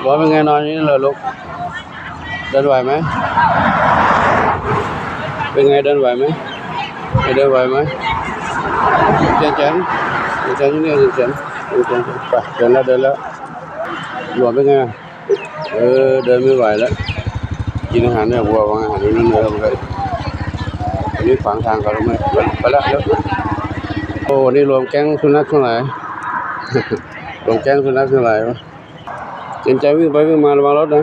ร้อนเป็นไงนอนนี่เลยลูกเดินไหวไหมเป็นไงเดินไหวไหมเดินไหวไหมเจนที่นี่เจนไปเดินแล้วร้อนเป็นไงเดินไม่ไหวแล้วกินอาหารเนี่ยวัววางอาหารนี่นั่นเลยเลยอันนี้ขวางทางเขาแล้วไหมไปแล้วโอ้นี่รวมแก๊งสุนัขเท่าไหร่รวมแก๊งสุนัขเท่าไหร่วะเจนใจวิ่งไปวิ่งมาระวังรถนะ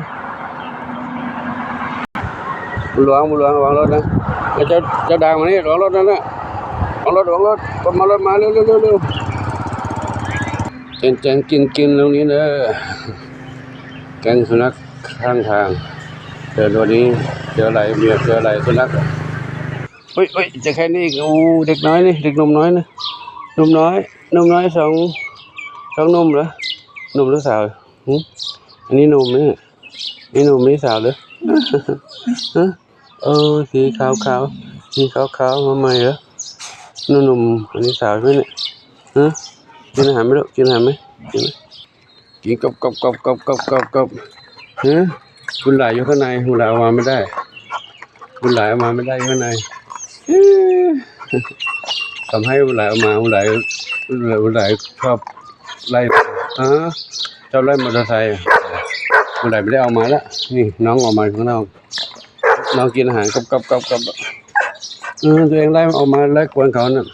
บุญหลวงระวังรถนะเจ้าด่างมานี่ระวังรถนั่นนะระวังรถคนมารถมาเร็วเจนกินตรงนี้เด้อแก๊งสุนัขข้างทางเจอตัวนี้เจออะไรสุนัขเฮ้ยจะแค่นี้โอ้เด็กน้อยนี่เด็กนมน้อยนะนมน้อยสองนมเหรอนมหรือสาวอันนี้นมนี่นมนี่สาวเหรอสีขาวมาใหม่เหรอนุ่มอันนี้สาวใช่ไหมเนี่ยกินอาหารไหมลูกกินกบคุณหลายอยู่ข้างในคุณหลายออกมาไม่ได้ข้างในทำให้คุณหลายออกมาคุณหลายชอบไล่ชอบไล่มอเตอร์ไซค์คุณหลายไม่ได้ออกมาแล้วนี่น้องออกมาข้างนอกน้องกินอาหารกบตัวเองไล่ออกมาไล่กวนเขาน่ะ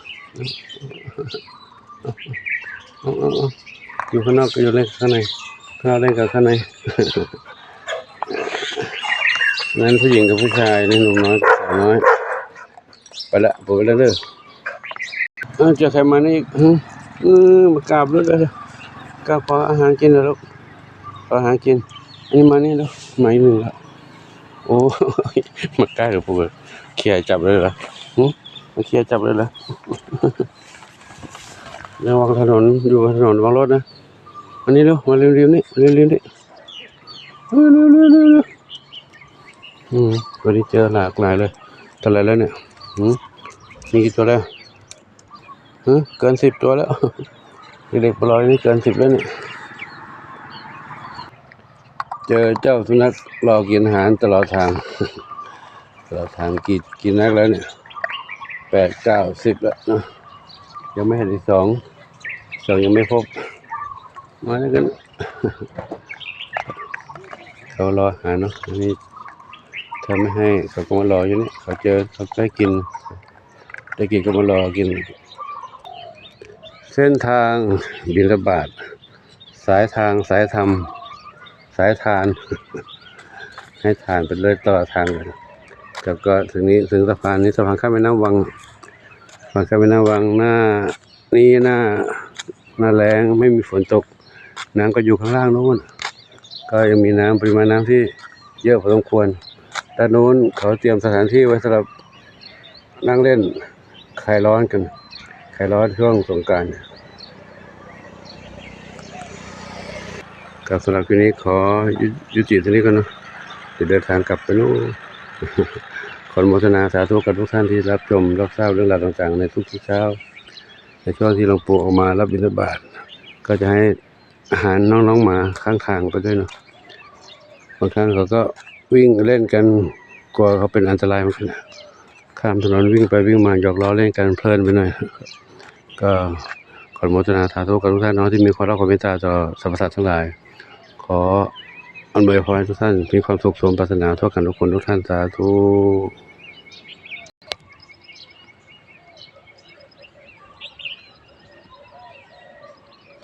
อยู่ข้างนอกก็อยู่เล่นข้างในเล่นกับข้างในนั่นผู้หญิงกับผู้ชายนี่หนุ่มน้อยสาวน้อยไปแล้วเด้อเจอใครมานี่มากราบเลยกราบขออาหารกินแล้วลูกขออาหารกินอันนี้มานี่แล้วมาอีกหนึ่งแล้วโอ้มาใกล้กับผมเคลียร์จับเลยเหรอมาเคลียร์จับเลยเหรอระวังถนนอยู่ถนนระวังรถนะอันนี้เร็วมาเร็วนี่เร็วนี่วันนี้เจอหลากหลายเลยเท่าไรแล้วเนี่ยมีกี่ตัวแล้วเกิน10 ตัวแล้วเด็กปลอยนี่เกิน10แล้วเนี่ยเจอเจ้าสุนัขรอกินอาหารตลอดทางกินนักแล้วเนี่ย8 9 10แล้วนะยังไม่เห็นอีก2ยังไม่พบมาแล้วกันเขารอหาเนาะอันนี้ถ้าไม่ให้เขาก็มารออยู่นี่เขาเจอเขาได้กินก็มารอกินเส้นทางบิณฑบาตสายทานให้ทานไปเลยต่อทางเลยแล้วก็ถึงสะพานนี้สะพานข้ามแม่น้ำวังหน้าแล้งไม่มีฝนตกน้ำก็อยู่ข้างล่างโน้นก็ยังมีน้ำปริมาณน้ำที่เยอะพอสมควรด้านโน้นเขาเตรียมสถานที่ไว้สำหรับนั่งเล่นคลายร้อนช่วงสงกรานต์กับสำหรับคืนนี้ขอยุติตรงนี้ก่อนเนาะจะเดินทางกลับไปนู่นขออนุโมทนาสาธุกับทุกท่านที่รับชมรับทราบเรื่องราวต่างๆในทุกเช้าในช่วงที่หลวงปู่ออกมารับบิณฑบาตก็จะให้อาหารน้องๆหมาข้างทางไปด้วยเนาะบางครั้งเขาก็วิ่งเล่นกันกลัวเขาเป็นอันตรายเหมือนกันข้ามถนนวิ่งไปวิ่งมาหยอกล้อเล่นกันเพลินไปหน่อยก็ขออนุโมทนาสาธุกับทุกท่านเนาะที่มีความรักความเมตตาต่อสรรพสัตว์ทั้งหลายขออำนวยพรให้ทุกท่านมีความสุขสมปรารถนาทั่วกันทุกคนทุกท่านสาธุ